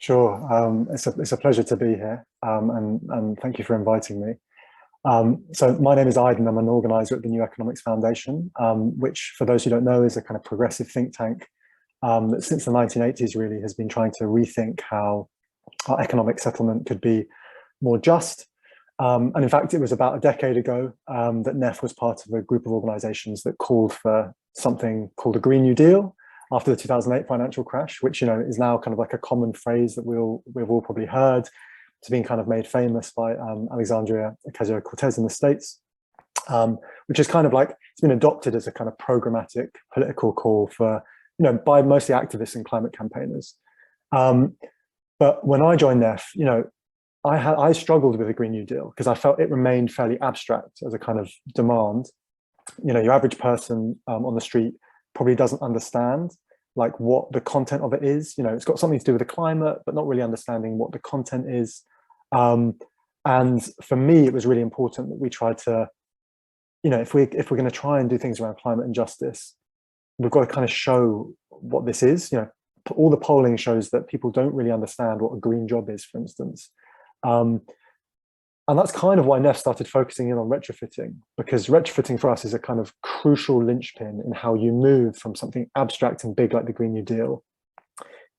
Sure. It's a pleasure to be here, and thank you for inviting me. So my name is Aidan. I'm an organizer at the New Economics Foundation, which, for those who don't know, is a kind of progressive think tank that since the 1980s really has been trying to rethink how our economic settlement could be more just. And in fact, it was about a decade ago that NEF was part of a group of organizations that called for something called a Green New Deal after the 2008 financial crash, which is now kind of like a common phrase that we've all probably heard. It's been kind of made famous by Alexandria Ocasio-Cortez in the States, which is kind of like, it's been adopted as a kind of programmatic political call for, by mostly activists and climate campaigners. But when I joined NEF, I struggled with the Green New Deal because I felt it remained fairly abstract as a kind of demand. Your average person on the street probably doesn't understand like what the content of it is. It's got something to do with the climate, but not really understanding what the content is. And for me, it was really important that we tried to, if we're going to try and do things around climate and justice, we've got to kind of show what this is. All the polling shows that people don't really understand what a green job is, for instance. And that's kind of why NEF started focusing in on retrofitting, because retrofitting for us is a kind of crucial linchpin in how you move from something abstract and big like the Green New Deal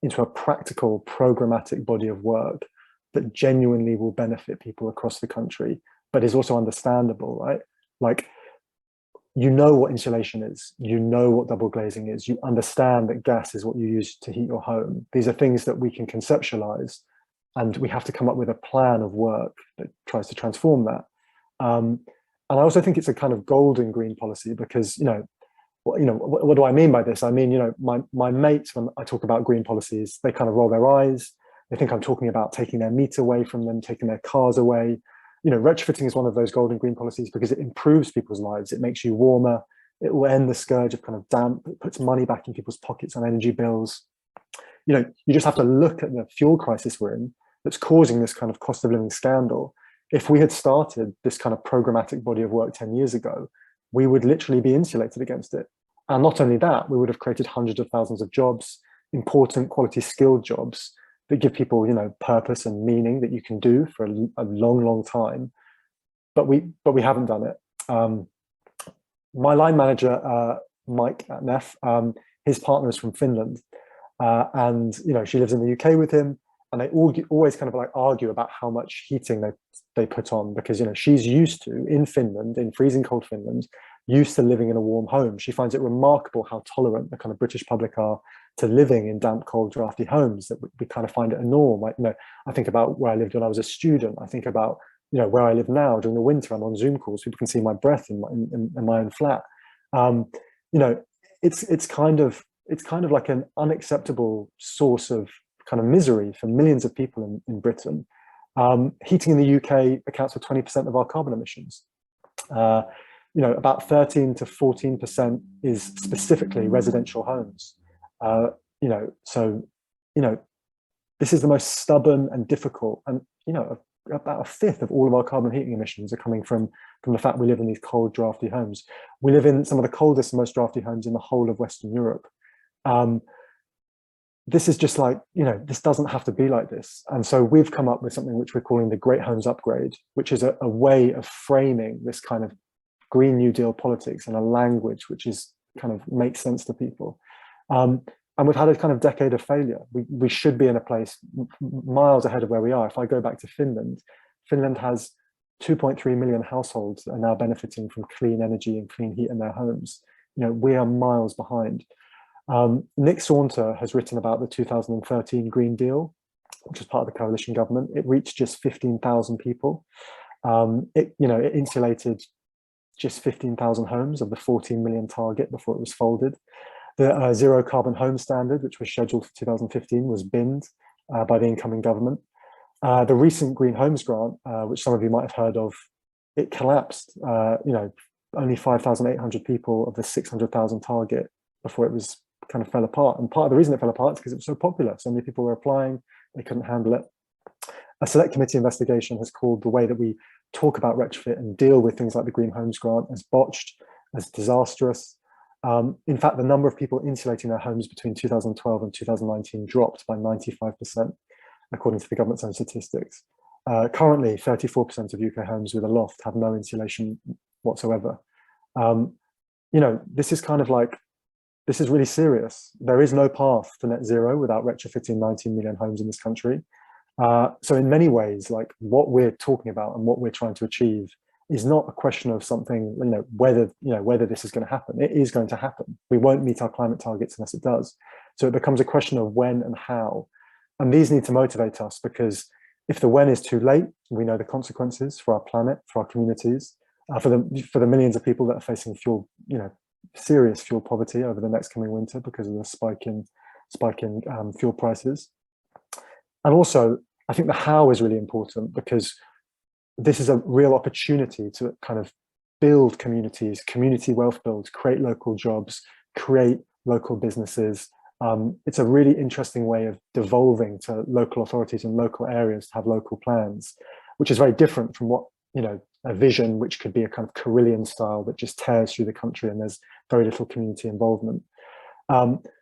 into a practical, programmatic body of work that genuinely will benefit people across the country, but is also understandable, right? Like, what insulation is, what double glazing is, you understand that gas is what you use to heat your home. These are things that we can conceptualize, and we have to come up with a plan of work that tries to transform that. And I also think it's a kind of golden green policy because, what do I mean by this? I mean, my mates, when I talk about green policies, they kind of roll their eyes. They think I'm talking about taking their meat away from them, taking their cars away. Retrofitting is one of those golden green policies because it improves people's lives. It makes you warmer. It will end the scourge of kind of damp. It puts money back in people's pockets on energy bills. You just have to look at the fuel crisis we're in that's causing this kind of cost of living scandal. If we had started this kind of programmatic body of work 10 years ago, we would literally be insulated against it. And not only that, we would have created hundreds of thousands of jobs, important quality skilled jobs that give people, purpose and meaning that you can do for a long, long time. But we haven't done it. My line manager, Mike at NEF, his partner is from Finland. And she lives in the UK with him, and they always kind of like argue about how much heating they put on, because she's used to, in Finland, in freezing cold Finland, used to living in a warm home. She finds it remarkable how tolerant the kind of British public are to living in damp, cold, drafty homes, that we kind of find it a norm. Like, I think about where I lived when I was a student. I think about where I live now during the winter. I'm on Zoom calls. People can see my breath in my own flat. It's kind of like an unacceptable source of kind of misery for millions of people in Britain. Heating in the UK accounts for 20% of our carbon emissions. About 13 to 14% is specifically residential homes. So this is the most stubborn and difficult, and about a fifth of all of our carbon heating emissions are coming from the fact we live in these cold, drafty homes. We live in some of the coldest and most drafty homes in the whole of Western Europe. This is just like, this doesn't have to be like this. And so we've come up with something which we're calling the Great Homes Upgrade, which is a way of framing this kind of Green New Deal politics in a language which is kind of makes sense to people. And we've had a kind of decade of failure. We should be in a place miles ahead of where we are. If I go back to Finland, Finland has 2.3 million households that are now benefiting from clean energy and clean heat in their homes. We are miles behind. Nick Saunter has written about the 2013 Green Deal, which was part of the coalition government. It reached just 15,000 people. It insulated just 15,000 homes of the 14 million target before it was folded. The zero carbon home standard, which was scheduled for 2015, was binned by the incoming government. The recent Green Homes Grant, which some of you might have heard of, it collapsed. Only 5,800 people of the 600,000 target before it was kind of fell apart. And part of the reason it fell apart is because it was so popular. So many people were applying, they couldn't handle it. A select committee investigation has called the way that we talk about retrofit and deal with things like the Green Homes Grant as botched, as disastrous. In fact, the number of people insulating their homes between 2012 and 2019 dropped by 95%. according to the government's own statistics. Currently, 34% of UK homes with a loft have no insulation whatsoever. This is kind of like, this is really serious. There is no path to net zero without retrofitting 19 million homes in this country. So in many ways, like what we're talking about and what we're trying to achieve is not a question of something, whether this is going to happen. It is going to happen. We won't meet our climate targets unless it does. So it becomes a question of when and how. And these need to motivate us, because if the when is too late, we know the consequences for our planet, for our communities, for the millions of people that are facing serious fuel poverty over the next coming winter because of the spike in fuel prices. And also, I think the how is really important, because this is a real opportunity to kind of build communities, community wealth builds, create local jobs, create local businesses. It's a really interesting way of devolving to local authorities and local areas to have local plans, which is very different from what, a vision which could be a kind of Carillion style that just tears through the country and there's very little community involvement.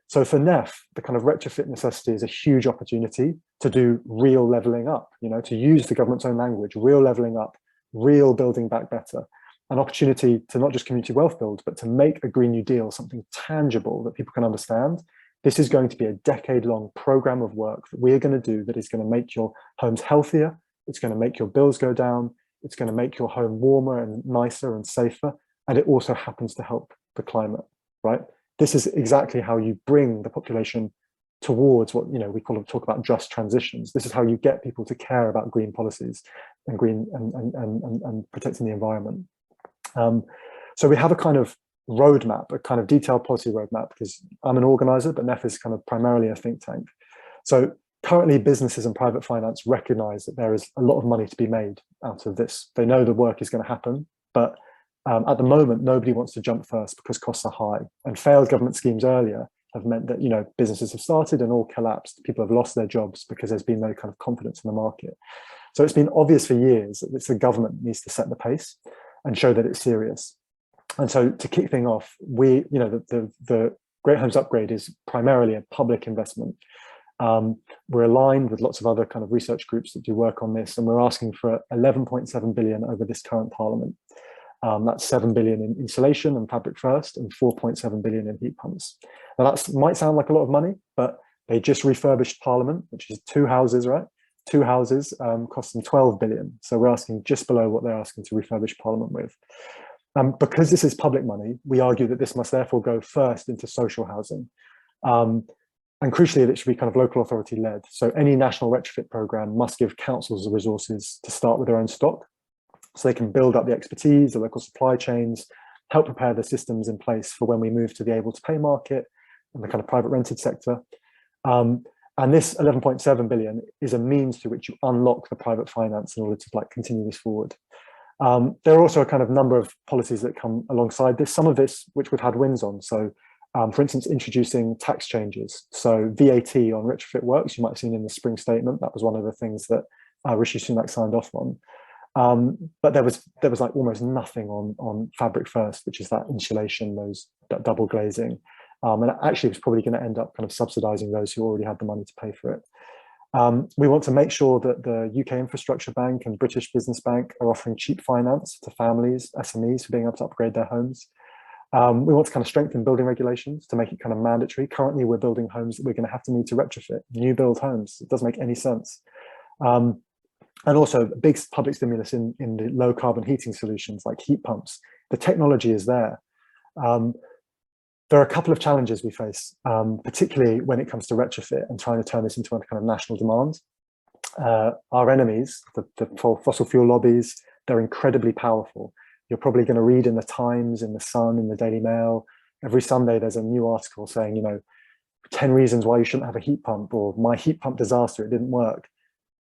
So for NEF, the kind of retrofit necessity is a huge opportunity to do real levelling up, to use the government's own language, real levelling up, real building back better, an opportunity to not just community wealth build, but to make a Green New Deal something tangible that people can understand. This is going to be a decade-long program of work that we are going to do that is going to make your homes healthier, it's going to make your bills go down, it's going to make your home warmer and nicer and safer, and it also happens to help the climate, right? This is exactly how you bring the population towards what we talk about just transitions. This is how you get people to care about green policies and green and protecting the environment. So we have a kind of roadmap, a kind of detailed policy roadmap, because I'm an organizer, but NEF is kind of primarily a think tank. So currently, businesses and private finance recognize that there is a lot of money to be made out of this. They know the work is going to happen, but at the moment, nobody wants to jump first because costs are high. And failed government schemes earlier have meant that businesses have started and all collapsed. People have lost their jobs because there's been no kind of confidence in the market. So it's been obvious for years that the government needs to set the pace and show that it's serious. And so to kick things off, the Great Homes Upgrade is primarily a public investment. We're aligned with lots of other kind of research groups that do work on this, and we're asking for 11.7 billion over this current parliament. That's 7 billion in insulation and fabric first, and 4.7 billion in heat pumps. Now that might sound like a lot of money, but they just refurbished Parliament, which is 2 houses, right? 2 houses cost them 12 billion. So we're asking just below what they're asking to refurbish Parliament with. Because this is public money, we argue that this must therefore go first into social housing. And crucially, it should be kind of local authority led. So any national retrofit program must give councils the resources to start with their own stock, so they can build up the expertise, the local supply chains, help prepare the systems in place for when we move to the able to pay market and the kind of private rented sector. And this 11.7 billion is a means through which you unlock the private finance in order to continue this forward. There are also a kind of number of policies that come alongside this, some of this which we've had wins on. So for instance, introducing tax changes. So VAT on retrofit works, you might have seen in the spring statement, that was one of the things that Rishi Sunak signed off on. But there was like almost nothing on fabric first, which is that insulation, that double glazing. And actually it was probably going to end up kind of subsidizing those who already had the money to pay for it. We want to make sure that the UK Infrastructure Bank and British Business Bank are offering cheap finance to families, SMEs, for being able to upgrade their homes. We want to kind of strengthen building regulations to make it kind of mandatory. Currently, we're building homes that we're going to have to need to retrofit, new build homes. It doesn't make any sense. And also a big public stimulus in the low carbon heating solutions like heat pumps. The technology is there. There are a couple of challenges we face, particularly when it comes to retrofit and trying to turn this into a kind of national demand. Our enemies, the fossil fuel lobbies, they're incredibly powerful. You're probably going to read in the Times, in the Sun, in the Daily Mail, every Sunday there's a new article saying, 10 reasons why you shouldn't have a heat pump, or my heat pump disaster, it didn't work.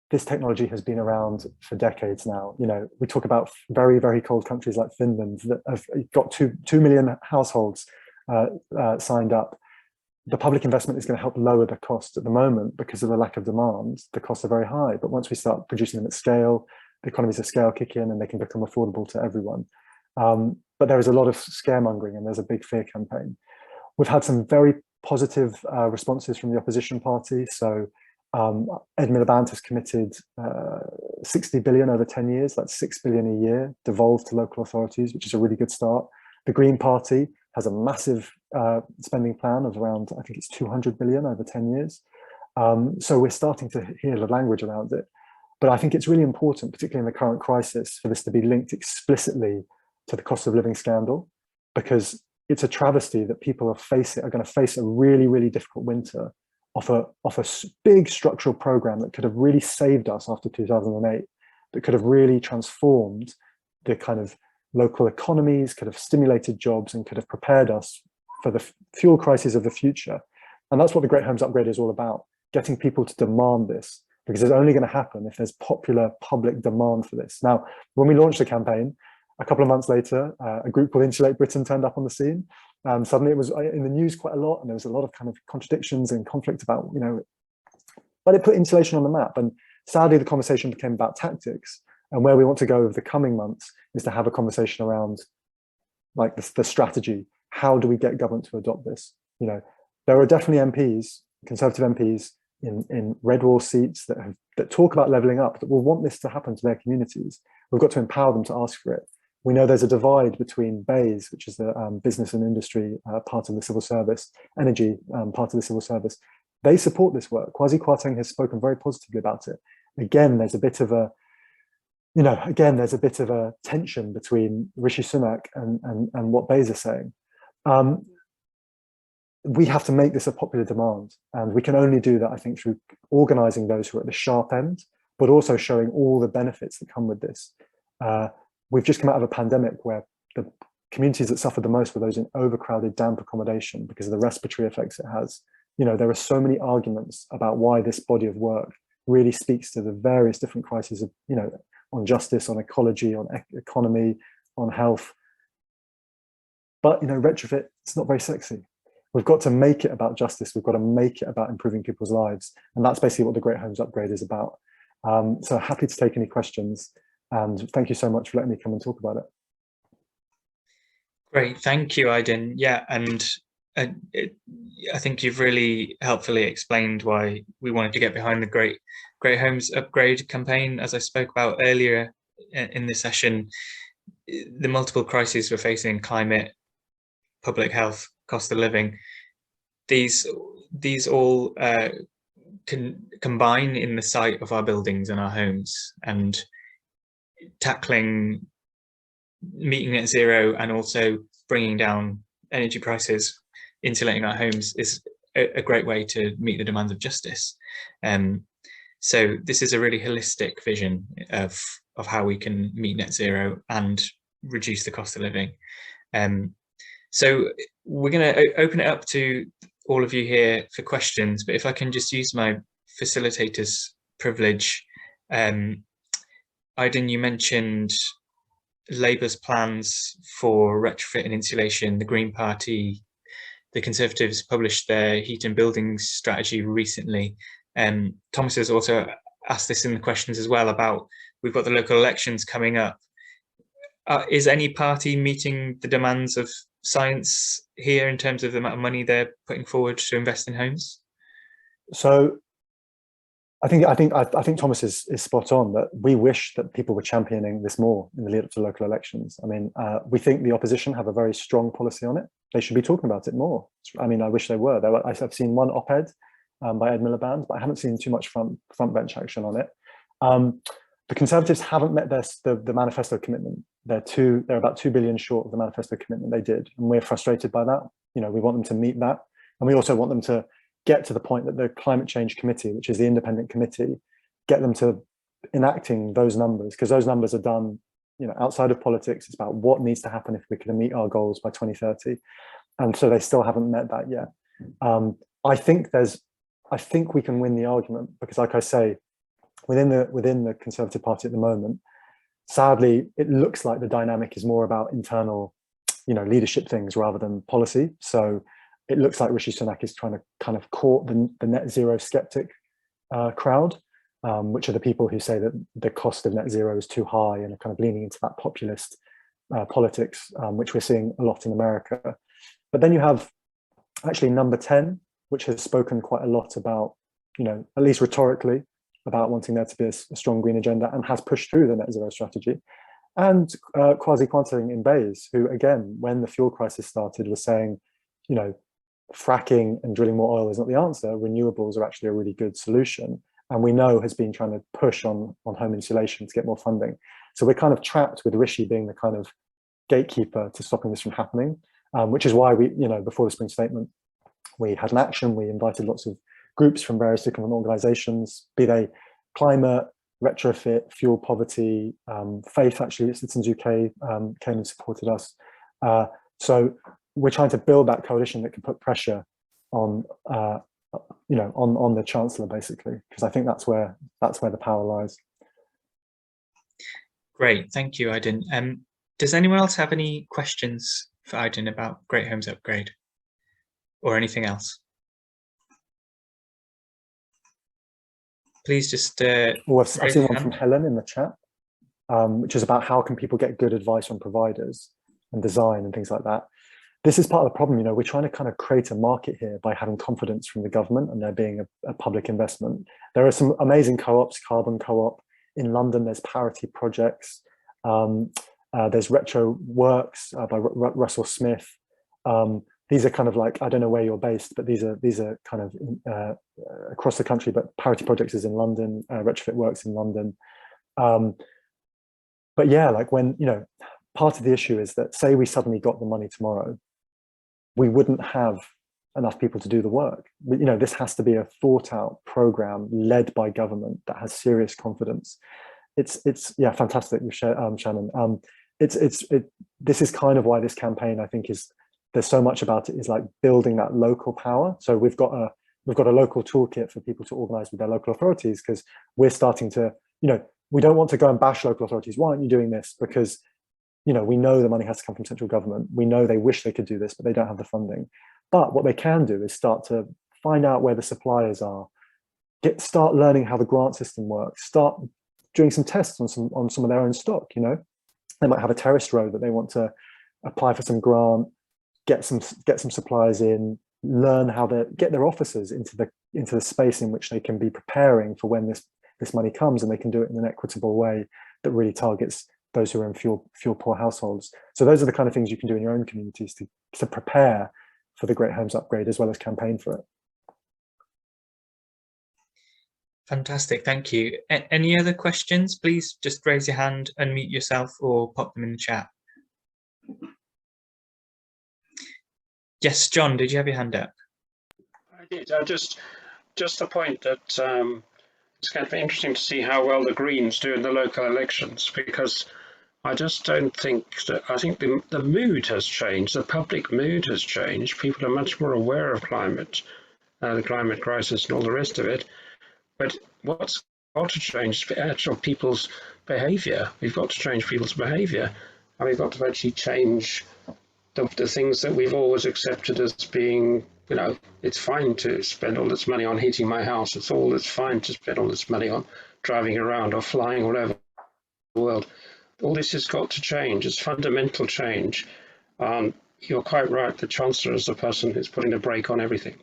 This technology has been around for decades now. We talk about very, very cold countries like Finland that have got 2 million households signed up. The public investment is going to help lower the cost. At the moment, because of the lack of demand, the costs are very high. But once we start producing them at scale, the economies of scale kick in and they can become affordable to everyone. But there is a lot of scaremongering and there's a big fear campaign. We've had some very positive responses from the opposition party. So Ed Miliband has committed 60 billion over 10 years. That's 6 billion a year devolved to local authorities, which is a really good start. The Green Party has a massive spending plan of around, I think it's 200 billion over 10 years. So we're starting to hear the language around it. But I think it's really important, particularly in the current crisis, for this to be linked explicitly to the cost of living scandal, because it's a travesty that people are going to face a really, really difficult winter off a big structural program that could have really saved us after 2008, that could have really transformed the kind of local economies, could have stimulated jobs, and could have prepared us for the fuel crises of the future. And that's what the Great Homes Upgrade is all about, getting people to demand this, because it's only going to happen if there's popular public demand for this. Now, when we launched the campaign, a couple of months later, a group called Insulate Britain turned up on the scene. Suddenly it was in the news quite a lot, and there was a lot of kind of contradictions and conflict about, but it put insulation on the map. And sadly, the conversation became about tactics. And where we want to go over the coming months is to have a conversation around like the strategy. How do we get government to adopt this? There are definitely MPs, Conservative MPs in red wall seats that talk about levelling up, that will want this to happen to their communities. We've got to empower them to ask for it. We know there's a divide between BEIS, which is the business and industry part of the civil service, energy part of the civil service. They support this work. Kwasi Kwarteng has spoken very positively about it. Again, there's a bit of a tension between Rishi Sunak and what BEIS are saying. We have to make this a popular demand, and we can only do that, I think, through organising those who are at the sharp end, but also showing all the benefits that come with this. We've just come out of a pandemic where the communities that suffered the most were those in overcrowded, damp accommodation because of the respiratory effects it has. There are so many arguments about why this body of work really speaks to the various different crises of, on justice, on ecology, on economy, on health. But, retrofit, it's not very sexy. We've got to make it about justice. We've got to make it about improving people's lives. And that's basically what the Great Homes Upgrade is about. So happy to take any questions. And thank you so much for letting me come and talk about it. Great, thank you, Aydin. Yeah, and I think you've really helpfully explained why we wanted to get behind the Great Homes Upgrade campaign. As I spoke about earlier in this session, the multiple crises we're facing: climate, public health, cost of living. These all can combine in the site of our buildings and our homes, and tackling meeting net zero and also bringing down energy prices, insulating our homes, is a great way to meet the demands of justice. So this is a really holistic vision of how we can meet net zero and reduce the cost of living. So we're going to open it up to all of you here for questions, but if I can just use my facilitator's privilege. Aydin, you mentioned Labour's plans for retrofit and insulation. The Green Party, the Conservatives published their heat and buildings strategy recently. Thomas has also asked this in the questions as well about, we've got the local elections coming up. Is any party meeting the demands of science here in terms of the amount of money they're putting forward to invest in homes? So I think Thomas is spot on, that we wish that people were championing this more in the lead up to local elections. I mean, we think the opposition have a very strong policy on it. They should be talking about it more. I mean, I wish they were. I've seen one op-ed by Ed Miliband, but I haven't seen too much front bench action on it. The Conservatives haven't met the manifesto commitment. They're about 2 billion short of the manifesto commitment they did, and we're frustrated by that. We want them to meet that, and we also want them to get to the point that the Climate Change Committee, which is the independent committee, get them to enacting those numbers, because those numbers are done, outside of politics. It's about what needs to happen if we're going to meet our goals by 2030, and so they still haven't met that yet. I think we can win the argument, because, like I say, within the Conservative Party at the moment, sadly, it looks like the dynamic is more about internal, leadership things rather than policy. So it looks like Rishi Sunak is trying to kind of court the net zero skeptic crowd, which are the people who say that the cost of net zero is too high and are kind of leaning into that populist politics, which we're seeing a lot in America. But then you have actually Number 10, which has spoken quite a lot about at least rhetorically, about wanting there to be a strong green agenda, and has pushed through the net zero strategy. And Kwasi Kwarteng in Bays, who, again, when the fuel crisis started, was saying, fracking and drilling more oil is not the answer. Renewables are actually a really good solution. And we know has been trying to push on home insulation to get more funding. So we're kind of trapped with Rishi being the kind of gatekeeper to stopping this from happening, which is why we, before the spring statement, we had an action. We invited lots of groups from various different organizations, be they climate, retrofit, fuel poverty, Faith, actually, Citizens UK came and supported us. So we're trying to build that coalition that can put pressure on, on the Chancellor, basically, because I think that's where the power lies. Great, thank you, Aydin. Does anyone else have any questions for Aydin about Great Homes Upgrade or anything else? Please just I've seen one from Helen in the chat, which is about how can people get good advice from providers and design and things like that. This is part of the problem. We're trying to kind of create a market here by having confidence from the government and there being a public investment. There are some amazing co-ops, Carbon Co-op. In London, there's Parity Projects. There's Retro Works by Russell Smith. These are kind of like, I don't know where you're based, but these are kind of across the country, but Parity Projects is in London, Retrofit Works in London. But yeah, like when, part of the issue is that, say we suddenly got the money tomorrow, we wouldn't have enough people to do the work. This has to be a thought out program led by government that has serious confidence. It's fantastic, Shannon. This is kind of why this campaign, I think, there's so much about it is like building that local power. So we've got a local toolkit for people to organize with their local authorities, because we're starting to, we don't want to go and bash local authorities. Why aren't you doing this? Because we know the money has to come from central government. We know they wish they could do this, but they don't have the funding. But what they can do is start to find out where the suppliers are, start learning how the grant system works, start doing some tests on some of their own stock. They might have a terraced road that they want to apply for some grant, get some suppliers in, learn how to get their officers into the space in which they can be preparing for when this money comes, and they can do it in an equitable way that really targets those who are in fuel poor households. So those are the kind of things you can do in your own communities to prepare for the Great Homes Upgrade, as well as campaign for it. Fantastic, thank you. Any other questions? Please just raise your hand, unmute yourself, or pop them in the chat. Yes, John, did you have your hand up? I did. Just the point that it's going to be interesting to see how well the Greens do in the local elections, because I just don't think that, I think the mood has changed, the public mood has changed. People are much more aware of climate, the climate crisis and all the rest of it. But what's got to change is actual people's behaviour. We've got to change people's behaviour, and we've got to actually change the things that we've always accepted as being, it's fine to spend all this money on heating my house. It's fine to spend all this money on driving around or flying all over the world. All this has got to change. It's fundamental change. You're quite right. The Chancellor is the person who's putting the brake on everything.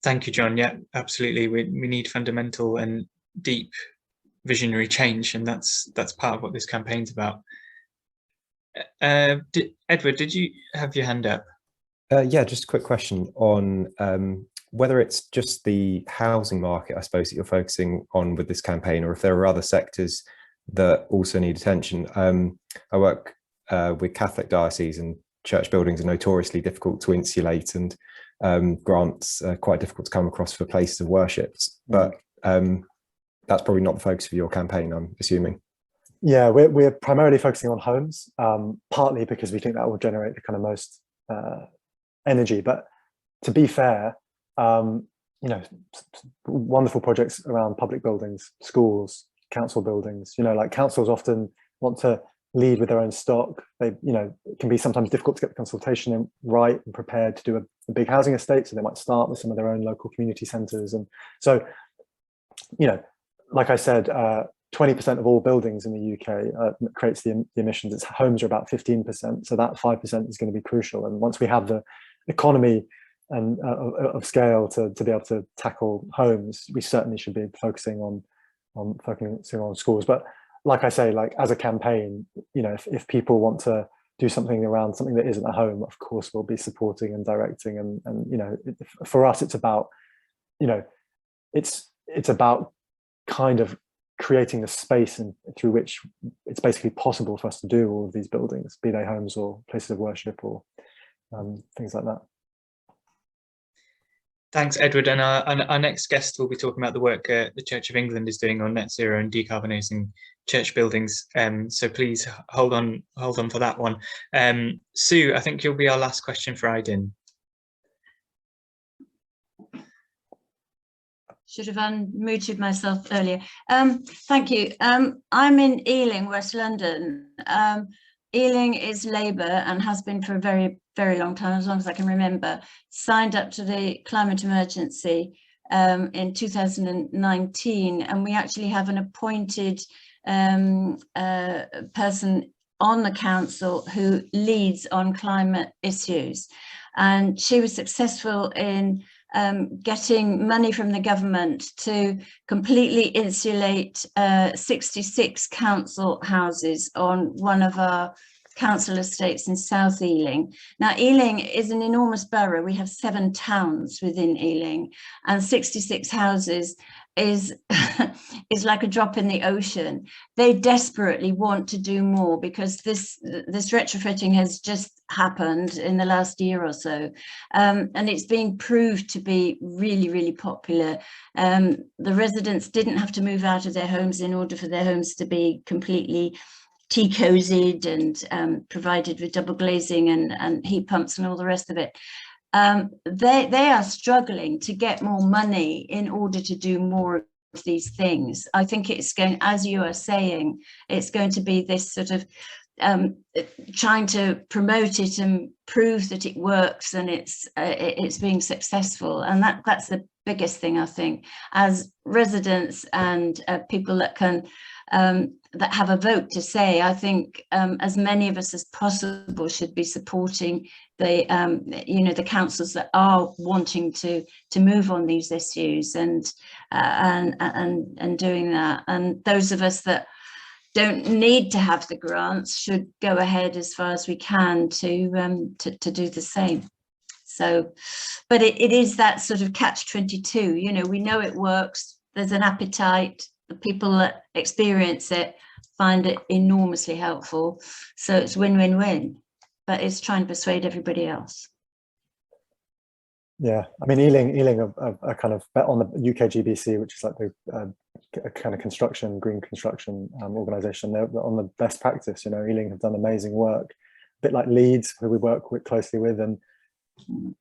Thank you, John. Yeah, absolutely. We need fundamental and deep visionary change, and that's part of what this campaign's about. Edward, did you have your hand up? Yeah, just a quick question on whether it's just the housing market, I suppose, that you're focusing on with this campaign, or if there are other sectors that also need attention. I work with Catholic dioceses, and church buildings are notoriously difficult to insulate, and grants are quite difficult to come across for places of worship. But that's probably not the focus of your campaign, I'm assuming. Yeah, we're primarily focusing on homes, partly because we think that will generate the kind of most energy. But to be fair, wonderful projects around public buildings, schools, council buildings. Like councils often want to lead with their own stock. It can be sometimes difficult to get the consultation in right and prepared to do a big housing estate. So they might start with some of their own local community centres. And so, like I said, 20% of all buildings in the UK creates the emissions. Its homes are about 15%. So that 5% is going to be crucial. And once we have the economy of scale to be able to tackle homes, we certainly should be focusing on schools. But like I say, like as a campaign, you know, if people want to do something around something that isn't a home, of course we'll be supporting and directing. And you know, for us, it's about, you know, it's about kind of creating a space through which it's basically possible for us to do all of these buildings, be they homes or places of worship or things like that. Thanks, Edward. And our next guest will be talking about the work the Church of England is doing on net zero and decarbonising church buildings. So please hold on for that one. Sue, I think you'll be our last question for Aydin. Should have unmuted myself earlier. Thank you. I'm in Ealing, West London. Ealing is Labour and has been for a very, very long time, as long as I can remember, signed up to the climate emergency in 2019. And we actually have an appointed person on the council who leads on climate issues. And she was successful in getting money from the government to completely insulate 66 council houses on one of our council estates in South Ealing. Now, Ealing is an enormous borough. We have 7 towns within Ealing, and 66 houses is is like a drop in the ocean. They desperately want to do more because this retrofitting has just happened in the last year or so, and it's being proved to be really, really popular. The residents didn't have to move out of their homes in order for their homes to be completely tea-cozied and provided with double glazing and heat pumps and all the rest of it. They are struggling to get more money in order to do more of these things. I think it's going, as you are saying, it's going to be this sort of trying to promote it and prove that it works and it's being successful. And that's the biggest thing, I think, as residents and people that can that have a vote to say. I think as many of us as possible should be supporting the the councils that are wanting to move on these issues and doing that. And those of us that don't need to have the grants should go ahead as far as we can to do the same. So, but it is that sort of catch-22. You know, we know it works. There's an appetite. The people that experience it find it enormously helpful. So it's win-win-win. But it's trying to persuade everybody else. Yeah, I mean, Ealing are kind of bet on the UKGBC, which is like the kind of green construction organisation. They're on the best practice. You know, Ealing have done amazing work, a bit like Leeds, who we work closely with, and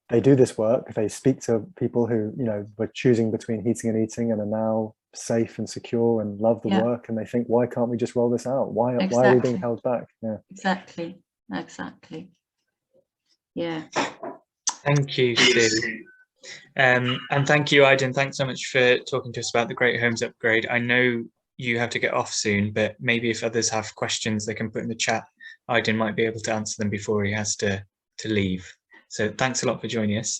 they do this work. They speak to people who, you know, were choosing between heating and eating and are now safe and secure and love the work, and they think, why can't we just roll this out? Why are we being held back? Yeah, exactly. Yeah. Thank you, Sue. And thank you, Aydin. Thanks so much for talking to us about the Great Homes Upgrade. I know you have to get off soon, but maybe if others have questions they can put in the chat, Aydin might be able to answer them before he has to leave. So thanks a lot for joining us.